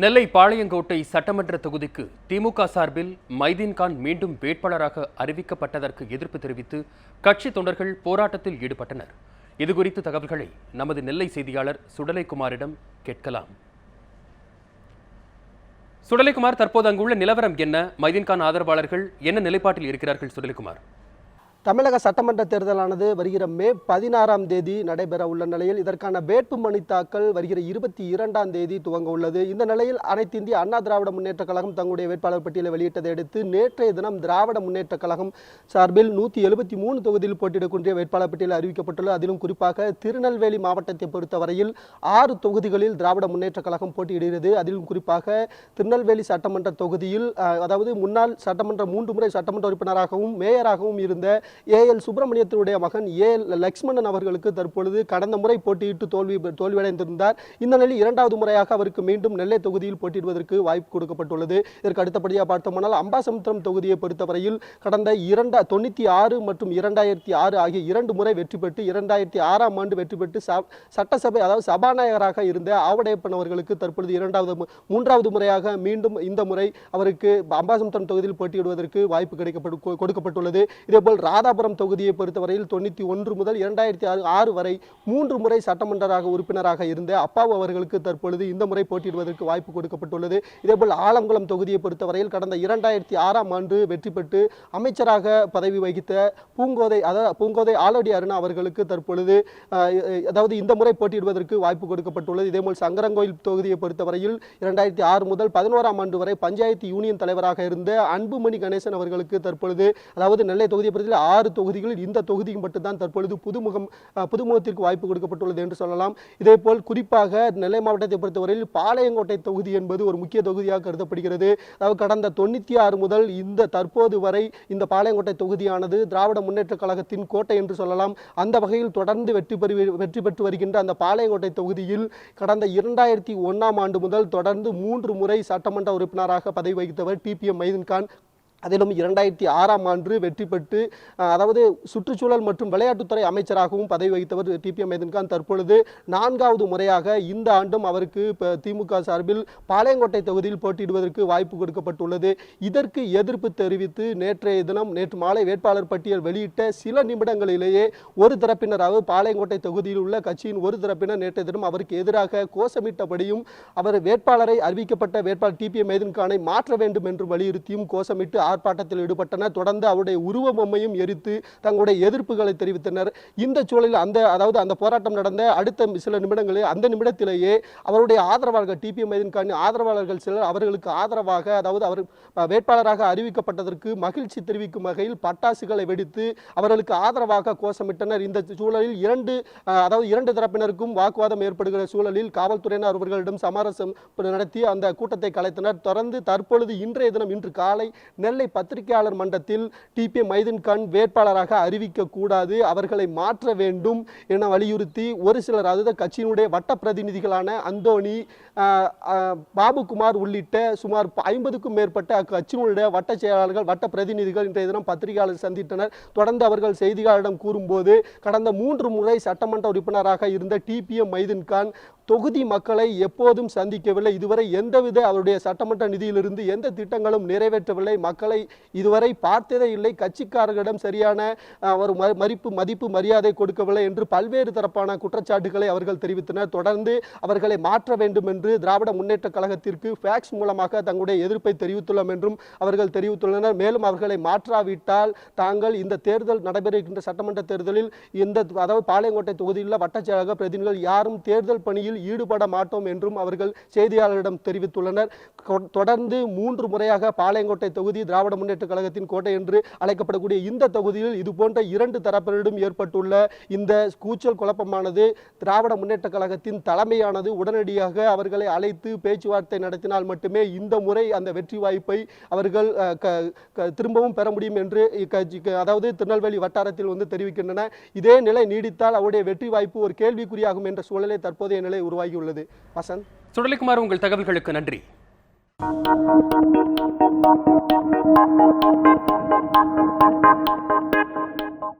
நெல்லை பாளையங்கோட்டை சட்டமன்ற தொகுதிக்கு திமுக சார்பில் மைதீன்கான் மீண்டும் வேட்பாளராக அறிவிக்கப்பட்டதற்கு எதிர்ப்பு தெரிவித்து கட்சி தொண்டர்கள் போராட்டத்தில் ஈடுபட்டனர். இதுகுறித்து தகவல்களை நமது நெல்லை செய்தியாளர் சுடலைக்குமாரிடம் கேட்கலாம். சுடலைக்குமார், தற்போது அங்குள்ள நிலவரம் என்ன? மைதீன்கான் ஆதரவாளர்கள் என்ன நிலைப்பாட்டில் இருக்கிறார்கள்? சுடலைக்குமார், தமிழக சட்டமன்ற தேர்தலானது வருகிற மே 16ஆம் தேதி நடைபெற உள்ள நிலையில் இதற்கான வேட்புமனு தாக்கல் வருகிற 22ஆம் தேதி துவங்க உள்ளது. இந்த நிலையில் அனைத்து இந்திய அண்ணா திராவிட முன்னேற்ற கழகம் தங்களுடைய வேட்பாளர் பட்டியலை வெளியிட்டதை அடுத்து நேற்றைய தினம் திராவிட முன்னேற்ற கழகம் சார்பில் 173 தொகுதியில் போட்டியிடக்கூடிய வேட்பாளர் பட்டியல் அறிவிக்கப்பட்டுள்ளது. அதிலும் குறிப்பாக திருநெல்வேலி மாவட்டத்தை பொறுத்தவரையில் 6 தொகுதிகளில் திராவிட முன்னேற்ற கழகம் போட்டியிடுகிறது. அதிலும் குறிப்பாக திருநெல்வேலி சட்டமன்ற தொகுதியில் அதாவது முன்னாள் சட்டமன்ற 3 முறை சட்டமன்ற உறுப்பினராகவும் மேயராகவும் இருந்த ஏஎல் சுப்பிரமணியத்தினுடைய மகன் ஏஎல் லக்ஷ்மணன் அவர்களுக்கு தற்பொழுது கடந்த முறை போட்டியிட்டு தோல்வியடைந்திருந்தார். இந்த நிலையில் 2வது முறையாக அவருக்கு மீண்டும் நெல்லை தொகுதியில் போட்டியிடுவதற்கு வாய்ப்பு கொடுக்கப்பட்டுள்ளது. இதற்கு அடுத்தபடியாக பார்த்தோம்னால் அம்பாசமுத்திரம் தொகுதியை பொறுத்தவரையில் கடந்த 96 மற்றும் 2006 ஆகிய 2 முறை வெற்றி பெற்று 2006ஆம் ஆண்டு வெற்றி பெற்று சட்டசபை அதாவது சபாநாயகராக இருந்த ஆவடையப்பன் அவர்களுக்கு தற்பொழுது 3வது முறையாக மீண்டும் இந்த முறை அவருக்கு அம்பாசமுத்திரம் தொகுதியில் போட்டியிடுவதற்கு வாய்ப்பு கொடுக்கப்பட்டுள்ளது. இதேபோல் ராதாபுரம் தொகுதியை பொறுத்தவரையில் 91 முதல் 2006 வரை 3 முறை சட்டமன்ற உறுப்பினராக இருந்த அப்பாவு அவர்களுக்கு தற்பொழுது இந்த முறை போட்டியிடுவதற்கு வாய்ப்பு கொடுக்கப்பட்டுள்ளது. இதேபோல் ஆலங்குளம் தொகுதியை பொறுத்தவரையில் கடந்த 2006ஆம் ஆண்டு வெற்றி பெற்று அமைச்சராக பதவி வகித்த பூங்கோதை ஆலடி அருணா அவர்களுக்கு தற்பொழுது அதாவது இந்த முறை போட்டியிடுவதற்கு வாய்ப்பு கொடுக்கப்பட்டுள்ளது. இதேபோல் சங்கரங்கோயில் தொகுதியை பொறுத்தவரையில் 2006 முதல் 11ஆம் ஆண்டு வரை பஞ்சாயத்து யூனியன் தலைவராக இருந்த அன்புமணி கணேசன் அவர்களுக்கு தற்பொழுது அதாவது நெல்லை தொகுதியை பொறுத்தவரை 6 தொகுதிகளில் இந்த தொகுதிக்கு மட்டும்தான் தற்பொழுது புதுமுகத்திற்கு வாய்ப்பு கொடுக்கப்பட்டுள்ளது என்று சொல்லலாம். இதேபோல் குறிப்பாக நெல்லை மாவட்டத்தை பொறுத்தவரையில் பாளையங்கோட்டை தொகுதி என்பது ஒரு முக்கிய தொகுதியாக கருதப்படுகிறது. அதாவது கடந்த 96 முதல் இந்த தற்போது வரை இந்த பாளையங்கோட்டை தொகுதியானது திராவிட முன்னேற்ற கழகத்தின் கோட்டை என்று சொல்லலாம். அந்த வகையில் தொடர்ந்து வெற்றி பெற்று வருகின்ற அந்த பாளையங்கோட்டை தொகுதியில் கடந்த 2001ஆம் ஆண்டு முதல் தொடர்ந்து 3 முறை சட்டமன்ற உறுப்பினராக பதவி வகித்தவர் டிபிஎம் மைதீன்கான். அதிலும் 2006ஆம் ஆண்டு வெற்றி பெற்று அதாவது சுற்றுச்சூழல் மற்றும் விளையாட்டுத்துறை அமைச்சராகவும் பதவி வகித்தவர் டிபிஎம் மைதீன்கான். தற்பொழுது 4வது முறையாக இந்த ஆண்டும் அவருக்கு திமுக சார்பில் பாளையங்கோட்டை தொகுதியில் போட்டியிடுவதற்கு வாய்ப்பு கொடுக்கப்பட்டுள்ளது. இதற்கு எதிர்ப்பு தெரிவித்து நேற்று மாலை வேட்பாளர் பட்டியல் வெளியிட்ட சில நிமிடங்களிலேயே ஒரு தரப்பினர் அதாவது பாளையங்கோட்டை தொகுதியில் உள்ள கட்சியின் ஒரு தரப்பினர் நேற்றைய தினம் அவருக்கு எதிராக கோஷமிட்டபடியும் அவர் அறிவிக்கப்பட்ட வேட்பாளர் டிபிஎம் மைதீன்கானை மாற்ற வேண்டும் என்று வலியுறுத்தியும் கோஷமிட்டு ஆர்ப்பாட்டத்தில் ஈடுபட்டனர். தொடர்ந்து அவருடைய உருவ பொம்மையும் எரித்து தங்களுடைய எதிர்ப்புகளை தெரிவித்தனர். இந்த சூழலில் அந்த போராட்டம் நடந்த அடுத்த சில நிமிடங்களில் அந்த நிமிடத்திலேயே அவருடைய ஆதரவாளர்கள் டிபிஎம் மைதீன்கானின் ஆதரவாளர்கள் சிலர் அவர்களுக்கு ஆதரவாக அதாவது அவர் வேட்பாளராக அறிவிக்கப்பட்டதற்கு மகிழ்ச்சி தெரிவிக்கும் வகையில் பட்டாசுகளை வெடித்து அவர்களுக்கு ஆதரவாக கோஷமிட்டனர். இந்த சூழலில் இரண்டு தரப்பினருக்கும் வாக்குவாதம் ஏற்படுகிற சூழலில் காவல்துறையினர் அவர்களிடம் சமரசம் நடத்தி அந்த கூட்டத்தை கலைத்தனர். தொடர்ந்து தற்பொழுது இன்று காலை நெல்லை பத்திரிகையாளர் மன்றத்தில் டிபிஎம் மைதீன்கான் வேட்பாளராக அறிவிக்க கூடாது, அவர்களை மாற்ற வேண்டும் என வலியுறுத்தி ஒரு சிலர் அதாவது கட்சியினுடைய வட்ட பிரதிநிதிகளான அந்தோணி, பாபுகுமார் உள்ளிட்ட சுமார் 50க்கும் மேற்பட்ட அக்கட்சியினுடைய வட்ட செயலாளர்கள் வட்ட பிரதிநிதிகள் இன்றைய தினம் பத்திரிகையாளர் சந்தித்தனர். தொடர்ந்து அவர்கள் செய்தியாளரிடம் கூறும்போது கடந்த 3 முறை சட்டமன்ற உறுப்பினராக இருந்த டிபிஎம் மைதீன்கான் தொகுதி மக்களை எப்போதும் சந்திக்கவில்லை, இதுவரை எந்தவித அவருடைய சட்டமன்ற நிதியிலிருந்து எந்த திட்டங்களும் நிறைவேற்றவில்லை, மக்களை இதுவரை பார்த்ததே இல்லை, கட்சிக்காரர்களிடம் சரியான ஒரு மதிப்பு மரியாதை கொடுக்கவில்லை என்று பல்வேறு தரப்பான குற்றச்சாட்டுகளை அவர்கள் தெரிவித்தனர். தொடர்ந்து அவர்களை மாற்ற வேண்டும் என்று திராவிட முன்னேற்ற கழகத்திற்கு ஃபேக்ஸ் மூலமாக தங்களுடைய எதிர்ப்பை தெரிவித்துள்ளோம் என்றும் அவர்கள் தெரிவித்துள்ளனர். மேலும் அவர்களை மாற்றாவிட்டால் தாங்கள் இந்த தேர்தல் நடைபெறுகின்ற சட்டமன்ற தேர்தலில் அதாவது பாளையங்கோட்டை தொகுதியில் வட்ட செயலாளர் பிரதிநிதிகள் யாரும் தேர்தல் பணியில் ஈடுபட மாட்டோம் என்றும் அவர்கள் செய்தியாளரிடம் தெரிவித்துள்ளனர். தொடர்ந்து 3 முறையாக பாளையங்கோட்டை தொகுதி திராவிட முன்னேற்ற கழகத்தின் கோட்டை என்று அழைக்கப்படக்கூடிய இந்த தொகுதியில் இதுபோன்ற 2 தரப்பினரிடம் ஏற்பட்டுள்ள இந்த கூச்சல் குழப்பமானது திராவிட முன்னேற்ற கழகத்தின் தலைமையானது உடனடியாக அவர்களை அழைத்து பேச்சுவார்த்தை நடத்தினால் மட்டுமே இந்த முறை அந்த வெற்றி வாய்ப்பை அவர்கள் திரும்பவும் பெற முடியும் என்று அதாவது திருநெல்வேலி வட்டாரத்தில் தெரிவிக்கின்றன. இதே நிலை நீடித்தால் அவருடைய வெற்றி வாய்ப்பு ஒரு கேள்விக்குறியாகும் என்ற சூழலை தற்போதைய நிலை உருவாகியுள்ளது. வசந்த், சுடலைக்குமார், உங்கள் தகவல்களுக்கு நன்றி.